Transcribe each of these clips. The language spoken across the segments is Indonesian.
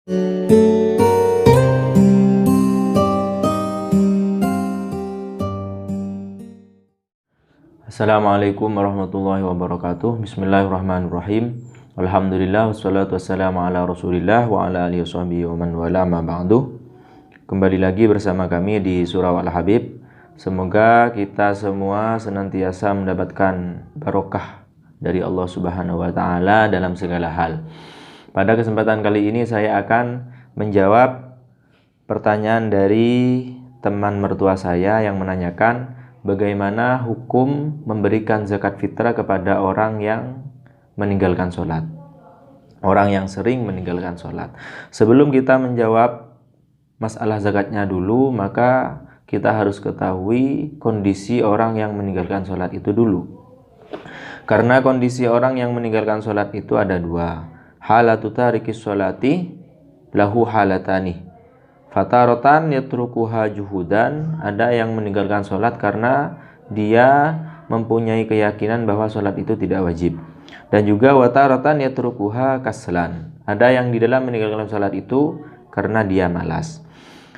Assalamualaikum warahmatullahi wabarakatuh. Bismillahirrahmanirrahim. Alhamdulillah wassalatu wassalamu ala Rasulillah wa ala alihi washabihi wa man wala ma ba'du. Kembali lagi bersama kami di Surau Al-Habib. Semoga kita semua senantiasa mendapatkan barokah dari Allah Subhanahu wa taala dalam segala hal. Pada kesempatan kali ini saya akan menjawab pertanyaan dari teman mertua saya yang menanyakan bagaimana hukum memberikan zakat fitrah kepada orang yang meninggalkan sholat, orang yang sering meninggalkan sholat. Sebelum kita menjawab masalah zakatnya dulu, maka kita harus ketahui kondisi orang yang meninggalkan sholat itu dulu. Karena kondisi orang yang meninggalkan sholat itu ada dua. Halatu tarikis sholati lahu halatani. Fataratan yatrukuha juhudan, ada yang meninggalkan sholat karena dia mempunyai keyakinan bahwa sholat itu tidak wajib. Dan juga wataratan yatrukuha kaslan, ada yang di dalam meninggalkan sholat itu karena dia malas.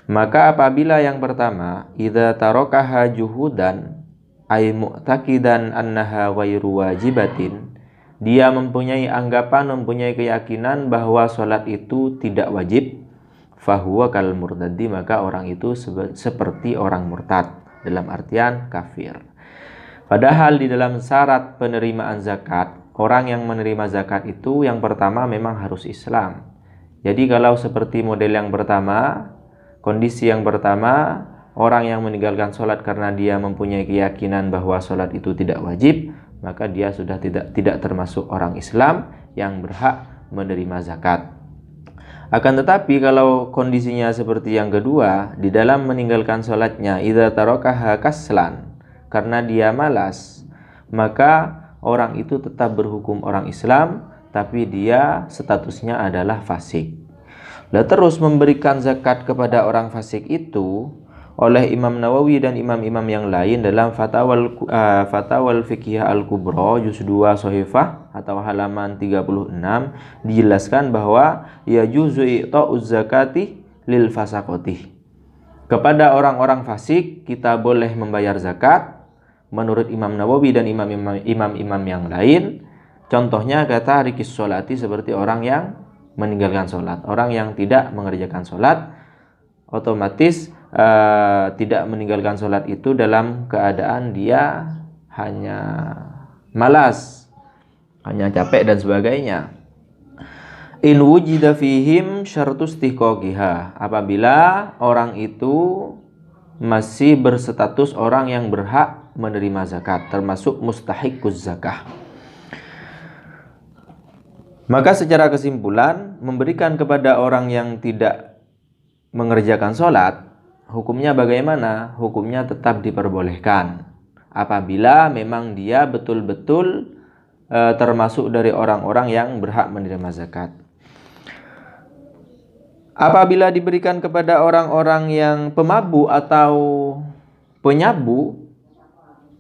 Maka apabila yang pertama, idza tarakaha juhudan ay mu'taqidan annaha ghairu wajibatin, dia mempunyai anggapan, mempunyai keyakinan bahwa sholat itu tidak wajib, fahuwa kal murtaddi, maka orang itu seperti orang murtad, dalam artian kafir. Padahal di dalam syarat penerimaan zakat, orang yang menerima zakat itu yang pertama memang harus Islam. Jadi kalau seperti model yang pertama, kondisi yang pertama, orang yang meninggalkan sholat karena dia mempunyai keyakinan bahwa sholat itu tidak wajib, maka dia sudah tidak termasuk orang Islam yang berhak menerima zakat. Akan tetapi kalau kondisinya seperti yang kedua, di dalam meninggalkan sholatnya idza tarakaha kaslan, karena dia malas, maka orang itu tetap berhukum orang Islam, tapi dia statusnya adalah fasik. Lalu terus memberikan zakat kepada orang fasik itu oleh Imam Nawawi dan imam-imam yang lain dalam Fatawal Fiqhiyah Al-Kubra juz 2 Shahifah atau halaman 36 dijelaskan bahwa yajuzu i'ta'uz zakati lil fasaqati. Kepada orang-orang fasik kita boleh membayar zakat menurut Imam Nawawi dan imam-imam yang lain. Contohnya kata rikis sholati, seperti orang yang meninggalkan sholat, orang yang tidak mengerjakan sholat, otomatis tidak meninggalkan sholat itu dalam keadaan dia hanya malas, hanya capek dan sebagainya. In wujida fihim syartus tihqaqiha, apabila orang itu masih berstatus orang yang berhak menerima zakat, termasuk mustahiquz zakah. Maka secara kesimpulan, memberikan kepada orang yang tidak mengerjakan sholat, hukumnya bagaimana? Hukumnya tetap diperbolehkan apabila memang dia betul-betul termasuk dari orang-orang yang berhak menerima zakat. Apabila diberikan kepada orang-orang yang pemabuk atau penyabu,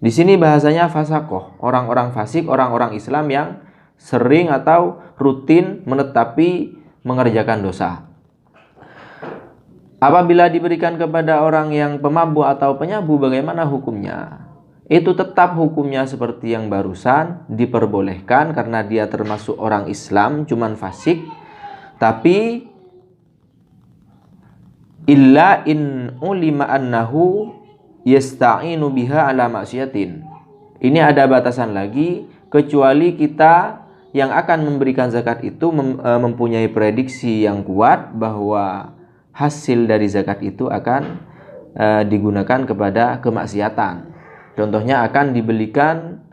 di sini bahasanya fasakoh, orang-orang fasik, orang-orang Islam yang sering atau rutin menetapi mengerjakan dosa. Apabila diberikan kepada orang yang pemabuk atau penyabu, bagaimana hukumnya? Itu tetap hukumnya seperti yang barusan, diperbolehkan karena dia termasuk orang Islam, cuman fasik. Tapi illa in ulima annahu yasta'inu biha ala maksiatin. Ini ada batasan lagi, kecuali kita yang akan memberikan zakat itu mempunyai prediksi yang kuat bahwa hasil dari zakat itu akan digunakan kepada kemaksiatan. Contohnya akan dibelikan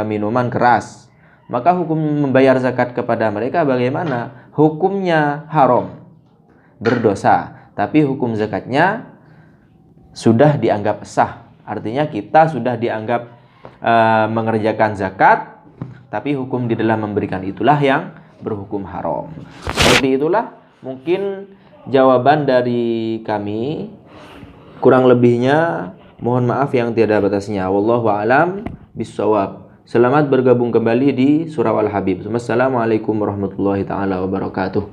minuman keras. Maka hukum membayar zakat kepada mereka bagaimana? Hukumnya haram, berdosa. Tapi hukum zakatnya sudah dianggap sah. Artinya kita sudah dianggap mengerjakan zakat, tapi hukum di dalam memberikan itulah yang berhukum haram. Seperti itulah mungkin jawaban dari kami. Kurang lebihnya mohon maaf yang tiada batasnya. Wallahu a'lam bishawab. Selamat bergabung kembali di Surau Al-Habib. Wassalamualaikum warahmatullahi taala wabarakatuh.